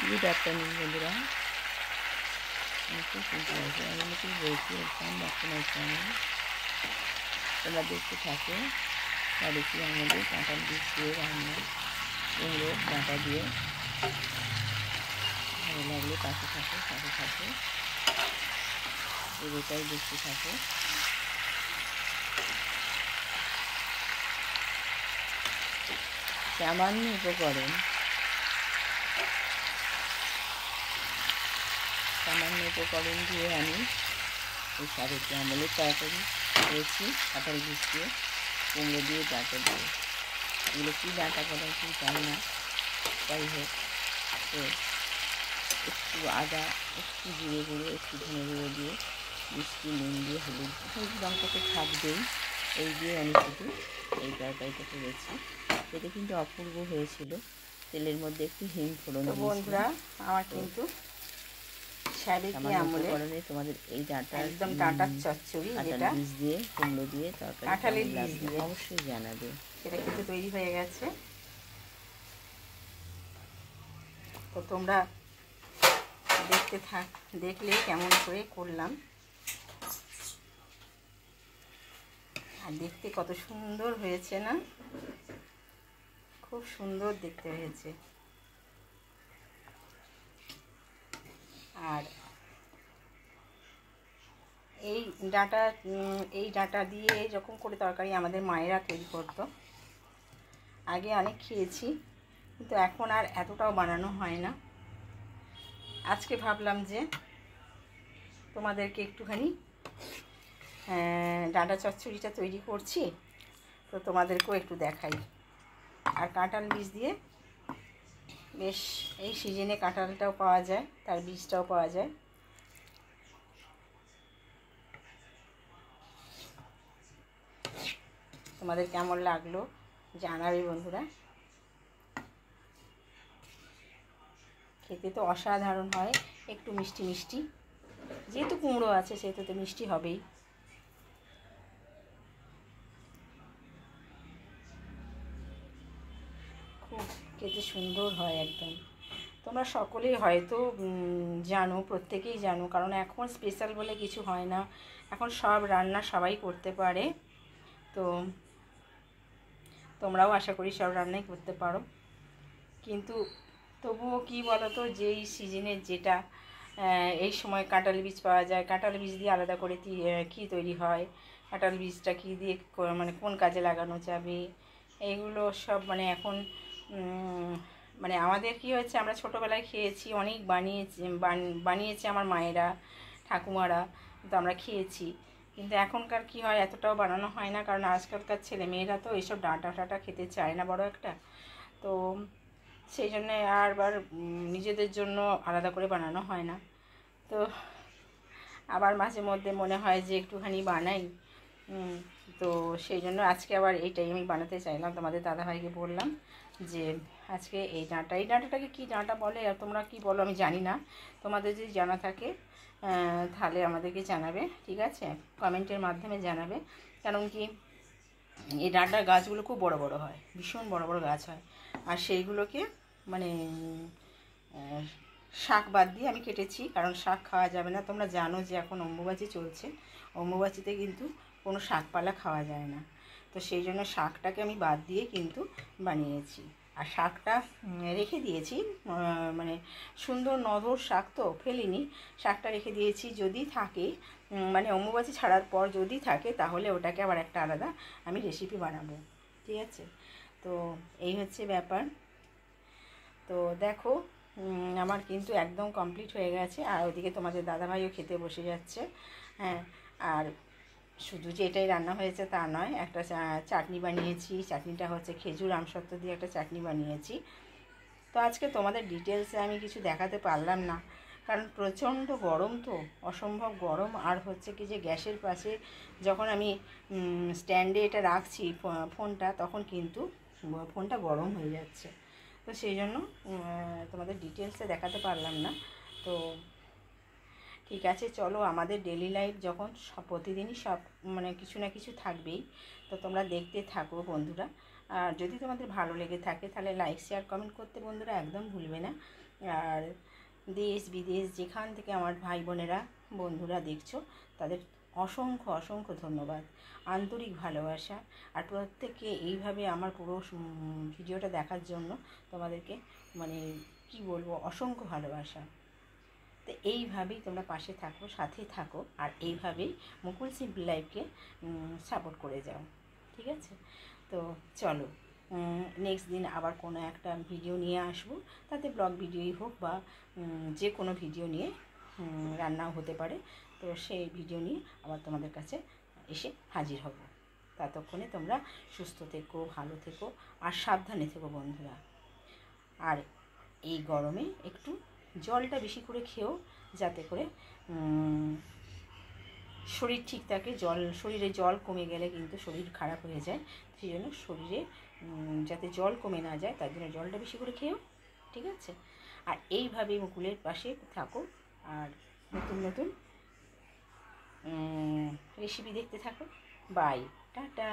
Good afternoon বন্ধুরা, আমি নতুন বলছি welcome back to my channel. তোমরা দেখতে থাকো বাড়িতে আমাদের কাঁঠাল বীজ দিয়ে রান্না, কুমড়ো ডাঁটা দিয়ে। ভালো লাগলে পাশে থাকো, সাথে থাকো, পুরোটাই দেখতে থাকো। সামান্য উপকরণ দিয়ে আমি এই সারেতে আমলের তরকারি করেছি, কাঁঠাল বীজ দিয়ে, কুমড়ো দিয়ে, ডাঁটা দিয়ে। এগুলো কী ডাঁটা করা কি জানি না, যাই হোক। তো একটু আদা, একটু জিরে গুঁড়ো, একটু ধনে গুঁড়ো দিয়ে, মিষ্টি, নুন দিয়ে, হলুদ লঙ্কা তো থাকবেই, এই দিয়ে আমি শুধু এই তরকারিটা করেছি। এটা কিন্তু অপূর্ব হয়েছিল। তেলের মধ্যে একটু হিং ফোড়ন দিয়েছি। বন্ধুরা, আমার কিন্তু তোমাদের এই ডাঁটা একদম ডাঁটার চচ্চড়ি, যেটা বীজ দিয়ে, কুমড়ো দিয়ে তরকারি, কাঁঠালের বীজ দিয়ে, অবশ্যই জানাবে। সেটা কিন্তু তৈরি হয়ে গেছে। তো তোমরা দেখলে কেমন করে করলাম, আর দেখতে কত সুন্দর হয়েছে না? খুব সুন্দর দেখতে হয়েছে। আর এই ডাঁটা দিয়ে যখন করে তরকারি আমাদের মায়েরা তৈরি করতো, আগে অনেক খেয়েছি, কিন্তু এখন আর এতটাও বানানো হয় না। আজকে ভাবলাম যে তোমাদেরকে একটুখানি ডাঁটা চচ্চড়িটা তৈরি করছি, তো তোমাদেরকেও একটু দেখাই। আর কাঁঠাল বীজ দিয়ে বেশ, এই সিজনে কাঁঠালটাও পাওয়া যায়, তার বীজটাও পাওয়া যায়। তোমাদের কেমন লাগলো জানাবে বন্ধুরা। খেতে তো অসাধারণ হয়, একটু মিষ্টি মিষ্টি, যেহেতু কুমড়ো আছে সেহেতু তো মিষ্টি হবেই। খুব খেতে সুন্দর হয় একদম। তোমরা সকলেই হয়তো জানো, প্রত্যেকেই জানো, কারণ এখন স্পেশাল বলে কিছু হয় না, এখন সব রান্না সবাই করতে পারে। তো তোমরাও আশা করি সব রান্নাই করতে পারো, কিন্তু তবুও কী বলো তো, যেই সিজনের যেটা এই সময় কাঁঠাল বীজ পাওয়া যায়, কাঁঠাল বীজ দিয়ে আলাদা করে কী তৈরি হয়, কাঁঠাল বীজটা কী দিয়ে মানে কোন কাজে লাগানো যাবে, এইগুলো সব মানে এখন মানে আমাদের কি হয়েছে, আমরা ছোটোবেলায় খেয়েছি, অনেক বানিয়েছে আমার মায়েরা, ঠাকুমারা, তো আমরা খেয়েছি। কিন্তু এখনকার কি হয়, এতটাও বানানো হয় না, কারণ আজকালকার ছেলে মেয়েরা তো এইসব ডাঁটা টাটা খেতে চায় না বড় একটা। তো সেই জন্যে আবার নিজেদের জন্য আলাদা করে বানানো হয় না। তো আবার মাঝে মধ্যে মনে হয় যে একটুখানি বানাই, তো সেই জন্য আজকে আবার এইটাই আমি বানাতে চাইলাম। তোমাদের দাদাভাইকে বললাম যে আজকে এই ডাঁটাটাকে কী ডাঁটা বলে আর তোমরা কি বলো আমি জানি না, তোমাদের যদি জানা থাকে তাহলে আমাদেরকে জানাবে, ঠিক আছে, কমেন্টের মাধ্যমে জানাবে। কারণ কি এই ডাঁটার গাছগুলো খুব বড় বড় হয়, ভীষণ বড় বড় গাছ হয়, আর সেইগুলোকে মানে শাক বাদ দিয়ে আমি কেটেছি, কারণ শাক খাওয়া যাবে না। তোমরা জানো যে এখন অম্বুবাচী চলছে, অম্বুবাচীতে কিন্তু কোনো শাকপালা খাওয়া যায় না, তো সেই জন্য শাকটাকে আমি বাদ দিয়ে কিন্তু বানিয়েছি। আর শাকটা রেখে দিয়েছি, মানে সুন্দর নধর শাক তো ফেলিনি, শাকটা রেখে দিয়েছি, যদি থাকে মানে অম্বুবাচী ছাড়ার পর যদি থাকে তাহলে ওটাকে আবার একটা আলাদা আমি রেসিপি বানাবো, ঠিক আছে। তো এই হচ্ছে ব্যাপার। তো দেখো আমার কিন্তু একদম কমপ্লিট হয়ে গেছে, আর ওদিকে তোমাদের দাদাভাইও খেতে বসে যাচ্ছে। হ্যাঁ, আর শুধু যে এটাই রান্না হয়েছে তা নয়, একটা চাটনি বানিয়েছি, চাটনিটা হচ্ছে খেজুর আমসত্ত্ব দিয়ে একটা চাটনি বানিয়েছি। তো আজকে তোমাদের ডিটেলসে আমি কিছু দেখাতে পারলাম না, কারণ প্রচণ্ড গরম, তো অসম্ভব গরম। আর হচ্ছে কি যে গ্যাসের পাশে যখন আমি স্ট্যান্ডে এটা রাখছি ফোনটা, তখন কিন্তু ফোনটা গরম হয়ে যাচ্ছে, তো সেই জন্য তোমাদের ডিটেলসে দেখাতে পারলাম না। তো ঠিক আছে, চলো, আমাদের ডেলি লাইফ যখন প্রতিদিনই সব মানে কিছু না কিছু থাকবেই, তো তোমরা দেখতে থাকো বন্ধুরা। আর যদি তোমাদের ভালো লেগে থাকে তাহলে লাইক শেয়ার কমেন্ট করতে বন্ধুরা একদম ভুলবে না। আর দেশ বিদেশ যেখান থেকে আমার ভাই বোনেরা বন্ধুরা দেখছো, তাদের অসংখ্য অসংখ্য ধন্যবাদ, আন্তরিক ভালোবাসা। আর প্রত্যেককে এইভাবে আমার পুরো ভিডিওটা দেখার জন্য তোমাদেরকে মানে কি বলবো, অসংখ্য ভালোবাসা। তো এইভাবেই তোমরা পাশে থাকো, সাথে থাকো, আর এইভাবেই মুকুল সিম্পল লাইফকে সাপোর্ট করে যাও, ঠিক আছে। তো চলো, নেক্সট দিন আবার কোনো একটা ভিডিও নিয়ে আসবো, তাতে ব্লগ ভিডিওই হোক বা যে কোনো ভিডিও নিয়ে, রান্নাও হতে পারে, তো সেই ভিডিও নিয়ে আবার তোমাদের কাছে এসে হাজির হব। ততক্ষণে তোমরা সুস্থ থেকো, ভালো থেকো, আর সাবধানে থেকো বন্ধুরা। আর এই গরমে একটু জলটা বেশি করে খেও, যাতে করে শরীর ঠিক থাকে। শরীরে জল কমে গেলে কিন্তু শরীর খারাপ হয়ে যায়, সেই জন্য শরীরে যাতে জল কমে না যায় তার জন্য জলটা বেশি করে খেও, ঠিক আছে। আর এইভাবেই মুকুলের পাশে থাকো, আর নতুন নতুন রেসিপি দেখতে থাকো। Bye, tata.